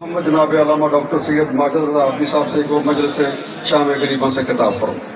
محمد جناب علامہ ڈاکٹر سید ماجد رضا عبدی صاحب سے کو مجلس سے شام غریباں سے خطاب فرمائیں۔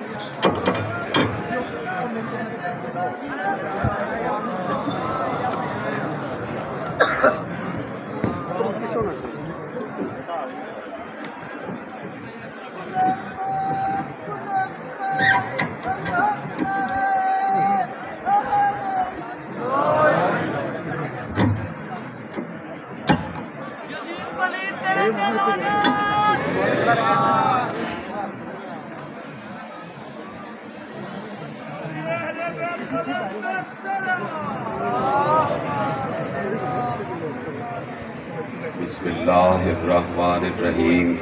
بسم اللہ الرحمن الرحیم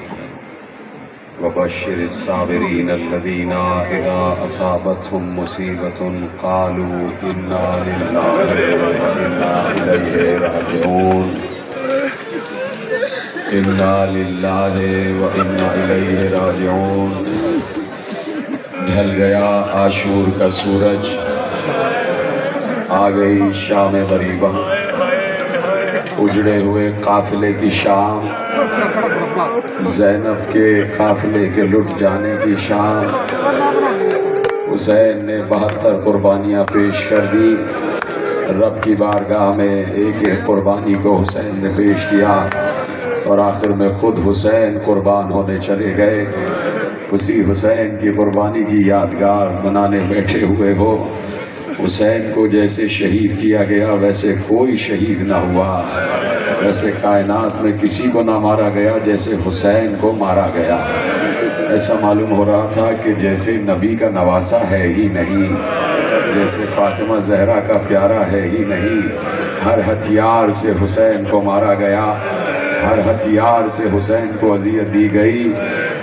وبشر الصابرین الذین اذا اصابتهم مصیبۃ قالوا انا للہ وانا الیہ راجعون انا للہ وانا الیہ راجعون۔ ڈھل گیا عاشور کا سورج، آ گئی شام غریباں، اجڑے ہوئے قافلے کی شام، زینب کے قافلے کے لٹ جانے کی شام۔ حسین نے 72 قربانیاں پیش کر دی، رب کی بارگاہ میں ایک ایک قربانی کو حسین نے پیش کیا، اور آخر میں خود حسین قربان ہونے چلے گئے۔ اسی حسین کی قربانی کی یادگار بنانے بیٹھے ہوئے ہو۔ حسین کو جیسے شہید کیا گیا ویسے کوئی شہید نہ ہوا، ویسے کائنات میں کسی کو نہ مارا گیا جیسے حسین کو مارا گیا۔ ایسا معلوم ہو رہا تھا کہ جیسے نبی کا نواسا ہے ہی نہیں، جیسے فاطمہ زہرا کا پیارا ہے ہی نہیں۔ ہر ہتھیار سے حسین کو مارا گیا، ہر ہتھیار سے حسین کو اذیت دی گئی۔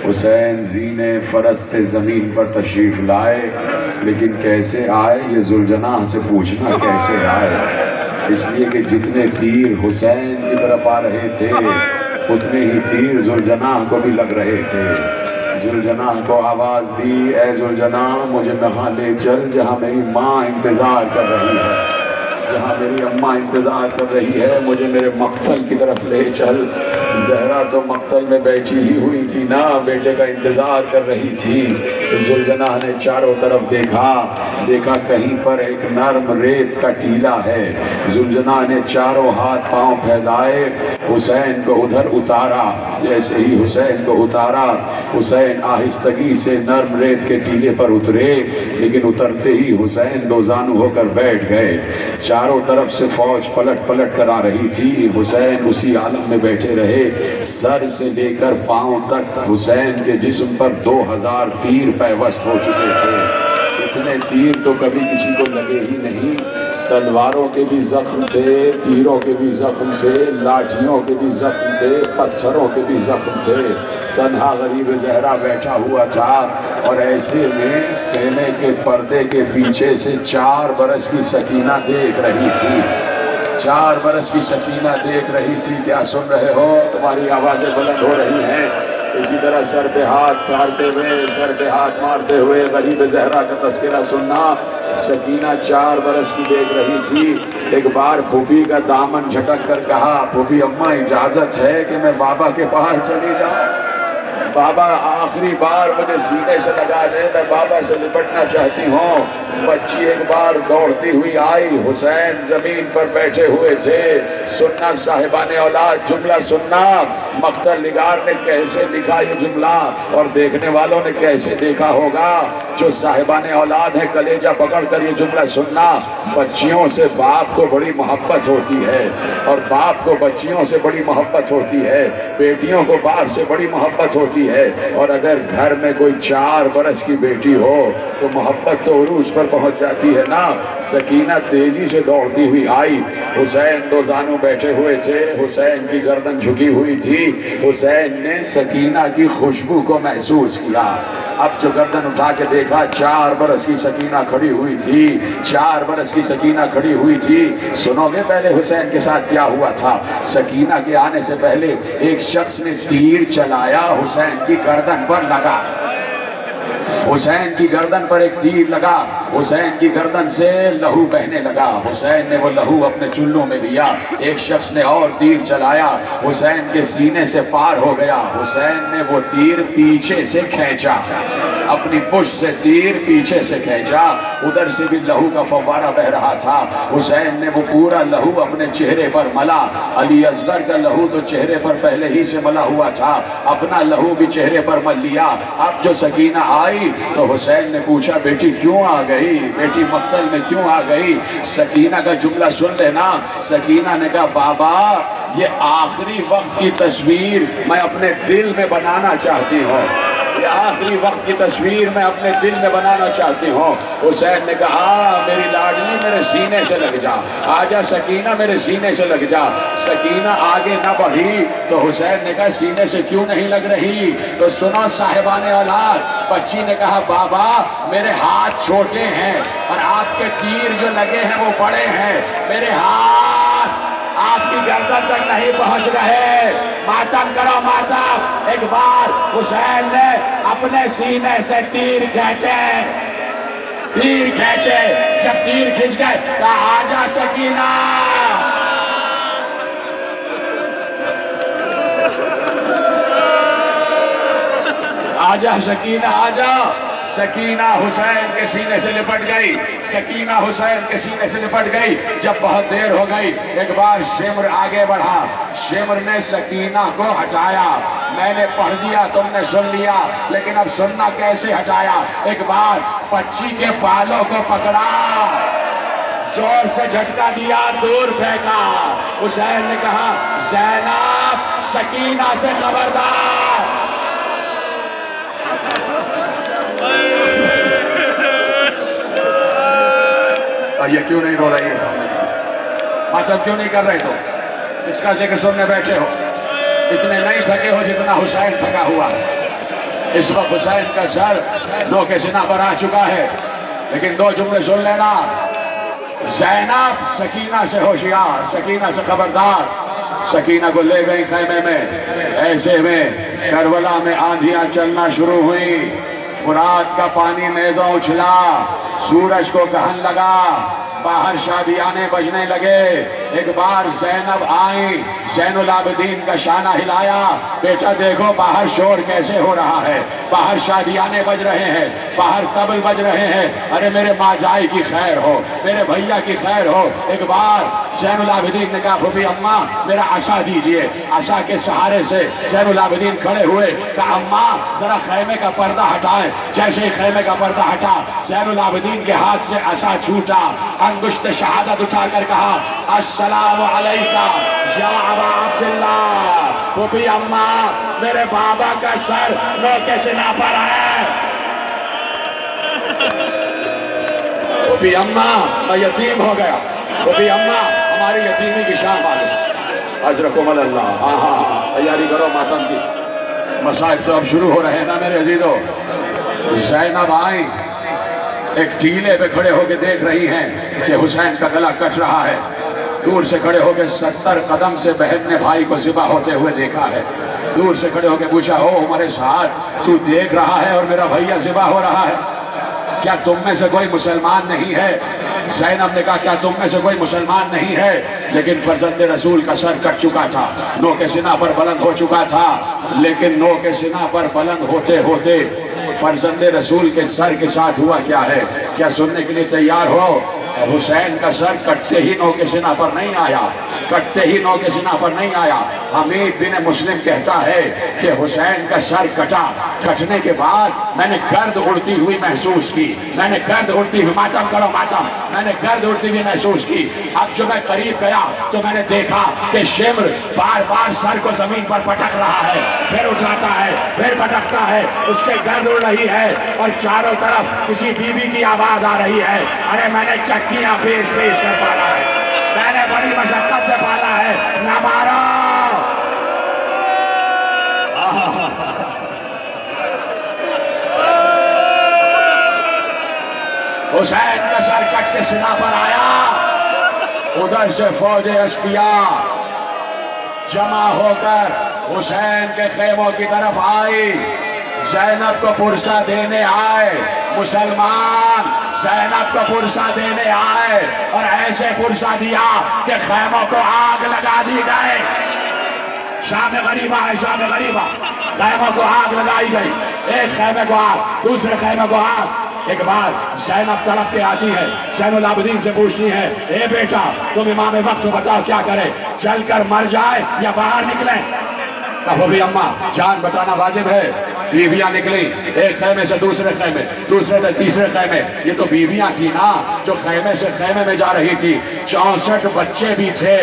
حسین زینے فرس سے زمین پر تشریف لائے، لیکن کیسے آئے یہ ذوالجناح سے پوچھنا کیسے آئے، اس لیے کہ جتنے تیر حسین کی طرف آ رہے تھے اتنے ہی تیر ذوالجناح کو بھی لگ رہے تھے۔ ذوالجناح کو آواز دی، اے ذوالجناح مجھے وہاں لے چل جہاں میری ماں انتظار کر رہی ہے، جہاں میری اماں انتظار کر رہی ہے، مجھے میرے مقتل کی طرف لے چل۔ زہرا تو مقتل میں بیٹھی ہی ہوئی تھی نا، بیٹے کا انتظار کر رہی تھی۔ ذوالجناح نے چاروں طرف دیکھا کہیں پر ایک نرم ریت کا ٹیلا ہے۔ ذوالجناح نے چاروں ہاتھ پاؤں پھیلائے، حسین کو ادھر اتارا۔ جیسے ہی حسین کو اتارا، حسین آہستگی سے نرم ریت کے ٹیلے پر اترے، لیکن اترتے ہی حسین دو زانو ہو کر بیٹھ گئے۔ چاروں طرف سے فوج پلٹ پلٹ کر آ رہی تھی، حسین اسی عالم میں بیٹھے رہے۔ سر سے لے کر پاؤں تک حسین کے جسم پر 2000 تیر پیوست ہو چکے تھے۔ اتنے تیر تو کبھی کسی کو لگے ہی نہیں۔ تلواروں کے بھی زخم تھے، تیروں کے بھی زخم تھے، لاٹھیوں کے بھی زخم تھے، پتھروں کے بھی زخم تھے۔ تنہا غریب زہرا بیٹھا ہوا تھا، اور ایسے میں خیمے کے پردے کے پیچھے سے 4 برس کی سکینہ دیکھ رہی تھی۔ 4 برس کی سکینہ دیکھ رہی تھی۔ کیا سن رہے ہو؟ تمہاری آوازیں بلند ہو رہی ہیں۔ اسی طرح سر پہ ہاتھ مارتے ہوئے، سر پہ ہاتھ مارتے ہوئے غریب زہرا کا تذکرہ سننا۔ سکینہ 4 برس کی دیکھ رہی تھی۔ ایک بار پھوپھی کا دامن جھٹک کر کہا، پھوپھی اماں اجازت ہے کہ میں بابا کے پاس چلی جاؤں؟ بابا آخری بار مجھے سینے سے لگا دے، میں بابا سے لپٹنا چاہتی ہوں۔ بچی ایک بار دوڑتی ہوئی آئی، حسین زمین پر بیٹھے ہوئے تھے۔ سننا صاحبان اولاد، جملہ سننا، مقتل نگار نے کیسے لکھا یہ جملہ، اور دیکھنے والوں نے کیسے دیکھا ہوگا۔ جو صاحبان اولاد ہیں کلیجہ پکڑ کر یہ جملہ سننا۔ بچیوں سے باپ کو بڑی محبت ہوتی ہے، اور باپ کو بچیوں سے بڑی محبت ہوتی ہے، بیٹیوں کو باپ سے بڑی محبت ہوتی ہے۔ اور اگر گھر میں کوئی 4 برس کی بیٹی ہو تو محبت تو عروج پر پہنچ جاتی ہے نا۔ سکینہ تیزی سے دوڑتی ہوئی آئی۔ حسین دو زانو بیٹھے ہوئے تھے، حسین کی گردن جھکی ہوئی تھی۔ حسین نے سکینہ کی خوشبو کو محسوس کیا۔ اب جو گردن اٹھا کے دیکھا، 4 برس کی سکینہ کھڑی ہوئی تھی، 4 برس کی سکینہ کھڑی ہوئی تھی۔ سنو گے پہلے حسین کے ساتھ کیا ہوا تھا؟ سکینہ کے آنے سے پہلے ایک شخص نے تیر چلایا، حسین کی گردن پر لگا۔ حسین کی گردن پر ایک تیر لگا، حسین کی گردن سے لہو بہنے لگا، حسین نے وہ لہو اپنے چلوں میں لیا، ایک شخص نے اور تیر چلایا، حسین کے سینے سے پار ہو گیا، حسین نے وہ تیر پیچھے سے کھینچا، اپنی پشت سے تیر پیچھے سے کھینچا، ادھر سے بھی لہو کا فوارہ بہ رہا تھا، حسین نے وہ پورا لہو اپنے چہرے پر ملا، علی اصغر کا لہو تو چہرے پر پہلے ہی سے ملا ہوا تھا، اپنا لہو بھی چہرے پر مل لیا۔ اب جو سکینہ آئی تو حسین نے پوچھا بیٹی کیوں آ گئی، بیٹی مقتل میں کیوں آ گئی؟ سکینہ کا جملہ سن لینا، سکینہ نے کہا بابا یہ آخری وقت کی تصویر میں اپنے دل میں بنانا چاہتی ہوں، یہ آخری وقت کی تصویر میں اپنے دل میں بنانا چاہتی ہوں۔ حسین نے کہا میری لاڈلی میرے سینے سے لگ جا، آجا سکینہ میرے سینے سے لگ جا۔ سکینہ آگے نہ بڑھی تو حسین نے کہا سینے سے کیوں نہیں لگ رہی؟ تو سنو صاحبان اولاد، بچی نے کہا بابا میرے ہاتھ چھوٹے ہیں اور آپ کے تیر جو لگے ہیں وہ بڑے ہیں، میرے ہاتھ آپ کی گردن تک نہیں پہنچ رہے، ماتم کرو ماتم۔ ایک بار حسین نے اپنے سینے سے تیر کھینچے، جب تیر کھینچ گئے کہا آجا سکینہ، آجا سکینہ آجا۔ سکینہ حسین کے سینے سے لپٹ گئی، سکینہ حسین کے سینے سے لپٹ گئی۔ جب بہت دیر ہو گئی ایک بار شمر آگے بڑھا، شمر نے سکینہ کو ہٹایا، میں نے پڑھ دیا تم نے سن لیا لیکن اب سننا کیسے ہٹایا؟ ایک بار بچی کے بالوں کو پکڑا، زور سے جھٹکا دیا، دور پھینکا۔ حسین نے کہا زینب سکینہ سے خبردار۔ یہ کیوں نہیں رو رہی ہے سامنے؟ مطلب کیوں نہیں کر رہے تو؟ اس کا ذکر سننے بیٹھے ہو، اتنے نہیں تھکے ہو جتنا حسین تھکا ہوا ہے۔ اس وقت حسین کا سر نو کے سینہ پر آ چکا ہے، لیکن دو جملے سن لینا، زینب سکینہ سے ہوشیار، سکینہ سے خبردار۔ سکینہ کو لے گئی خیمے میں، ایسے میں کربلا میں آندھیاں چلنا شروع ہوئی، فرات کا پانی نیزہ اچھلا، سورج کو کہن لگا، باہر شادیانے بجنے لگے۔ ایک بار زینب آئیں، زین العابدین کا شانہ ہلایا، بیٹا دیکھو باہر شور کیسے ہو رہا ہے، باہر شادیانے بج رہے ہیں، باہر طبل بج رہے ہیں، ارے میرے ماں جائی کی خیر ہو، میرے بھیا کی خیر ہو۔ ایک بار زین العابدین نے کہا پھوپھی اماں میرا عصا دیجئے، عصا کے سہارے سے زین العابدین کھڑے ہوئے، کہا اماں ذرا خیمے کا پردہ ہٹائیں۔ جیسے ہی خیمے کا پردہ ہٹا، زین العابدین کے ہاتھ سے عصا چھوٹا، انگشت شہادت اٹھا کر کہا السلام علیکہ یا ابا عبداللہ۔ پھوپھی اماں میرے بابا کا سر نو کے سینہ پر ہے۔ پھوپھی اماں میں یتیم ہو گیا، پھوپھی اماں ہماری یتیمی کی شام آ گئی، اجرکم اللہ۔ ہاں ہاں ہاں تیاری کرو ماتم کی، مصائب تو اب شروع ہو رہے ہیں نا میرے عزیزو۔ زینب آئیں، ایک ٹیلے پہ کھڑے ہو کے دیکھ رہی ہیں کہ حسین کا گلا کٹ رہا ہے، دور سے کھڑے ہو کے 70 قدم سے بہن نے بھائی کو ذبح ہوتے ہوئے دیکھا ہے، دور سے کھڑے ہو کے پوچھا ہو ہمارے ساتھ تو دیکھ رہا ہے اور میرا بھیا ذبح ہو رہا ہے، کیا تم میں سے کوئی مسلمان نہیں ہے؟ زینب نے کہا کیا تم میں سے کوئی مسلمان نہیں ہے؟ لیکن فرزند رسول کا سر کٹ چکا تھا، نو کے سینہ پر بلند ہو چکا تھا، لیکن نو کے سینہ پر بلند ہوتے ہوتے فرزند رسول کے سر کے ساتھ ہوا کیا ہے؟ کیا سننے کے لیے تیار ہو؟ حسین کا سر کٹتے ہی نو کے سینہ پر نہیں آیا، کٹتے ہی نو کے سینہ پر نہیں آیا۔ حمید بن مسلم کہتا ہے کہ حسین کا سر کٹا، کٹنے کے بعد میں نے گرد اڑتی ہوئی محسوس کی، میں نے گرد اڑتی ہوئی، ماتم کرو ماتم، میں نے گرد اڑتی ہوئی محسوس کی۔ اب جو میں قریب گیا تو میں نے دیکھا کہ شمر بار بار سر کو زمین پر پٹک رہا ہے، پھر اٹھاتا ہے، پھر پٹکتا ہے، اس سے گرد اڑ رہی ہے اور چاروں طرف کسی بی بی کی آواز آ رہی ہے، ارے میں نے چکیاں پیش کر پالا ہے، میں نے بڑی مشقت سے پالا ہے، نہ مارو۔ حسین کا سر کٹ کے سینہ پر آیا، ادھر سے فوج اشقیاء جمع ہو کر حسین کے خیموں کی طرف آئی، زینب کو پرسہ دینے آئے، مسلمان زینب کو پرسہ دینے آئے اور ایسے پرسہ دیا کہ خیموں کو آگ لگا دی گئے. شام غریبہ ہے، شام غریبہ، خیموں کو آگ لگائی گئی. ایک خیمے کو آگ، دوسرے خیمے کو آگ. ایک بار زینب تڑپ کے آتی ہے، زین العابدین سے پوچھتی ہے، اے بیٹا تم امام وقت بتاؤ کیا کرے، چل کر مر جائے یا باہر نکلیں؟ کہو بھی اماں جان بچانا واجب ہے. بیویاں نکلی ایک خیمے سے دوسرے خیمے، دوسرے سے تیسرے خیمے. یہ تو بیویاں تھی نا جو خیمے سے خیمے میں جا رہی تھی. 64 بچے بھی تھے،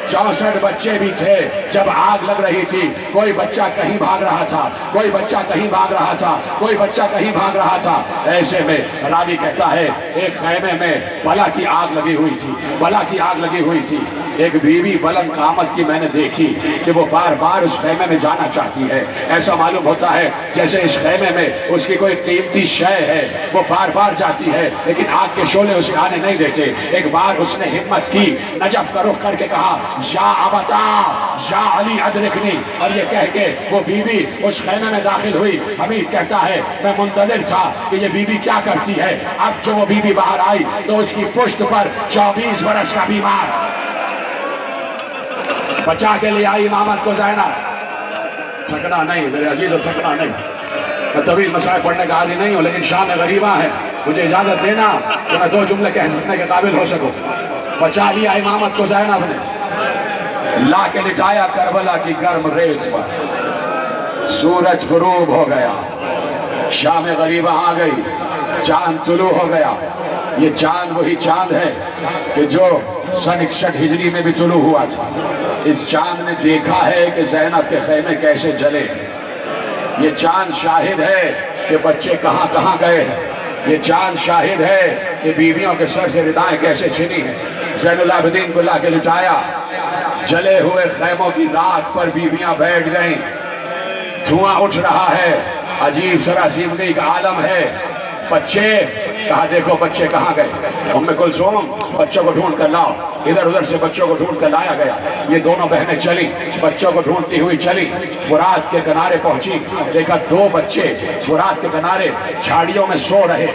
64 بچے بھی تھے. جب آگ لگ رہی تھی کوئی بچہ کہیں بھاگ رہا تھا، کوئی بچہ کہیں بھاگ رہا تھا، کوئی بچہ کہیں بھاگ رہا تھا. ایسے میں راوی کہتا ہے ایک خیمے میں بلا کی آگ لگی ہوئی تھی، بلا کی آگ لگی ہوئی تھی. ایک بیوی بلند قامت کی میں نے دیکھی کہ وہ بار بار اس خیمے میں جانا چاہتی ہے. ایسا معلوم ہوتا ہے جیسے اس خیمے میں اس کی کوئی قیمتی شے ہے. وہ بار بار جاتی ہے لیکن آگ کے شعلے اسے آنے نہیں دیتے. ایک بار اس نے ہمت کی، نجف کا رخ کر کے کہا یا ابتا یا علی ادرکنی، اور یہ کہہ کے وہ بیوی اس خیمے میں داخل ہوئی. حمید کہتا ہے میں منتظر تھا کہ یہ بیوی کیا کرتی ہے. اب جو وہ بیوی باہر آئی تو اس کی پشت پر 24 برس کا بیمار بچا کے لے آئی امامت کو زینب. تھکنا نہیں میرے عزیزو، تھکنا نہیں. میں طویل مسائل پڑھنے کا عادی نہیں ہوں لیکن شام غریبہ ہے. مجھے اجازت دینا کہ میں 2 جملے کہہ سکنے کے قابل ہو سکوں. بچا لیا امامت کو زینب نے، لا کے لٹایا کربلا کی گرم ریت پر. سورج غروب ہو گیا، شام غریبہ آ گئی، چاند طلوع ہو گیا. یہ چاند وہی چاند ہے کہ جو سن 61 ہجری میں بھی طلوع ہوا تھا. اس چاند نے دیکھا ہے کہ زینب کے خیمے کیسے جلے. یہ چاند شاہد ہے کہ بچے کہاں کہاں گئے ہیں. یہ چاند شاہد ہے کہ بیویوں کے سر سے ردائیں کیسے چھنی ہیں. زین العابدین کو لا کے لٹایا، جلے ہوئے خیموں کی راکھ پر بیویاں بیٹھ گئیں. دھواں اٹھ رہا ہے، عجیب سراسیمگی کا عالم ہے. بچے کہا دیکھو بچے کہاں گئے. ام کلثوم بچوں کو ڈھونڈ کر لاؤ. ادھر ادھر سے بچوں کو ڈھونڈ کر لایا گیا. یہ دونوں بہنیں چلی، بچوں کو ڈھونڈتی ہوئی چلی. فرات کے کنارے پہنچی، دیکھا 2 بچے فرات کے کنارے جھاڑیوں میں سو رہے.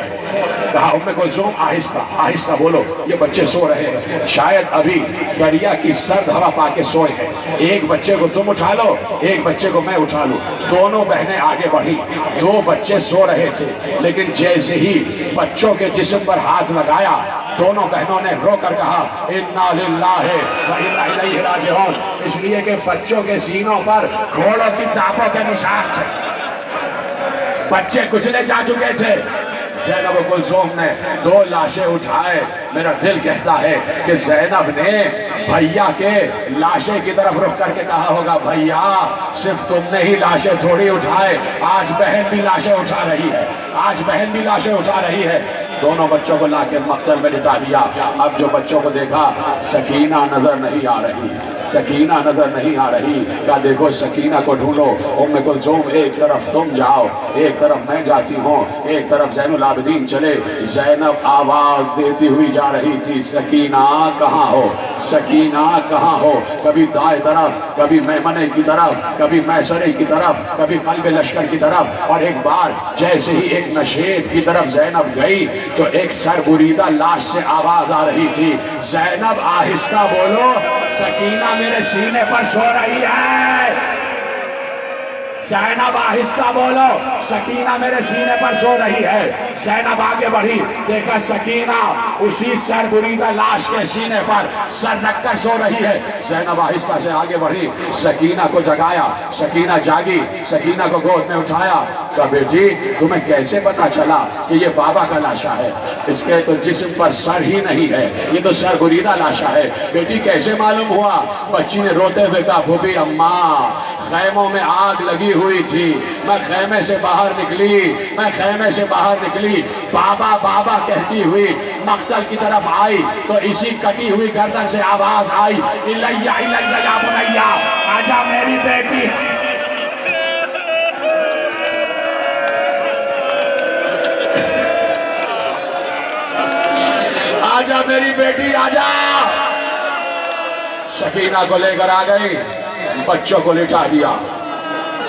کہا ام کلثوم آہستہ آہستہ بولو، یہ بچے سو رہے ہیں، شاید ابھی دریا کی سرد ہوا پا کے سوئے ہیں. ایک بچے کو تم اٹھا لو، ایک بچے کو میں اٹھا لوں. دونوں بہنیں آگے بڑھی. 2 بچے سو رہے تھے لیکن جیسے ہی بچوں کے جسم پر ہاتھ لگایا دونوں بہنوں نے رو کر کہا انا للہ و انا الیہ راجعون. اس لیے کہ بچوں کے سینوں پر گھوڑوں کی ٹاپوں کے نشان تھے، بچے کچلے جا چکے تھے. زینب کلثوم نے 2 لاشیں اٹھائے. میرا دل کہتا ہے کہ زینب نے بھیا کے لاشیں کی طرف رخ کر کے کہا ہوگا بھیا صرف تم نے ہی لاشیں تھوڑی اٹھائے، آج بہن بھی لاشیں اٹھا رہی ہے، آج بہن بھی لاشیں اٹھا رہی ہے. دونوں بچوں کو لا کے مقتل میں لٹا دیا. اب جو بچوں کو دیکھا سکینہ نظر نہیں آ رہی، سکینہ نظر نہیں آ رہی. کہا دیکھو سکینہ کو ڈھونڈو. ام کلثوم ایک طرف تم جاؤ، ایک طرف میں جاتی ہوں. ایک طرف زین العابدین چلے. زینب آواز دیتی ہوئی جا رہی تھی سکینہ کہاں ہو، سکینہ کہاں ہو. کبھی دائیں طرف، کبھی میمنے کی طرف، کبھی میسرے کی طرف، کبھی قلب لشکر کی طرف. اور ایک بار جیسے ہی ایک نشیب کی طرف زینب گئی تو ایک سر بریدہ لاش سے آواز آ رہی تھی زینب آہستہ بولو، سکینہ میرے سینے پر سو رہی ہے. زینب آہستہ بولو، سکینہ میرے سینے پر سو رہی ہے. زینب آگے بڑھی، دیکھا سکینہ اسی سر بریدہ لاش کے سینے پر سر رکھ کر سو رہی ہے. زینب آہستہ سے آگے بڑھی، سکینہ کو جگایا. سکینہ جاگی، سکینہ کو گود میں اٹھایا. کہا بیٹی تمہیں کیسے پتا چلا کہ یہ بابا کا لاشا ہے؟ اس کے تو جسم پر سر ہی نہیں ہے، یہ تو سر بریدہ لاشا ہے. بیٹی کیسے معلوم ہوا؟ بچی نے روتے ہوئے کہا پھوپھی اماں خیموں میں آگ لگی ہوئی تھی، میں خیمے سے باہر نکلی، میں خیمے سے باہر نکلی، بابا بابا کہتی ہوئی مقتل کی طرف آئی تو اسی کٹی ہوئی گردن سے آواز آئی الیہ الیہ یا بنیہ، آجا میری بیٹی. آجا میری بیٹی آجا. سکینہ کو لے کر آ گئی، بچوں کو لٹا دیا.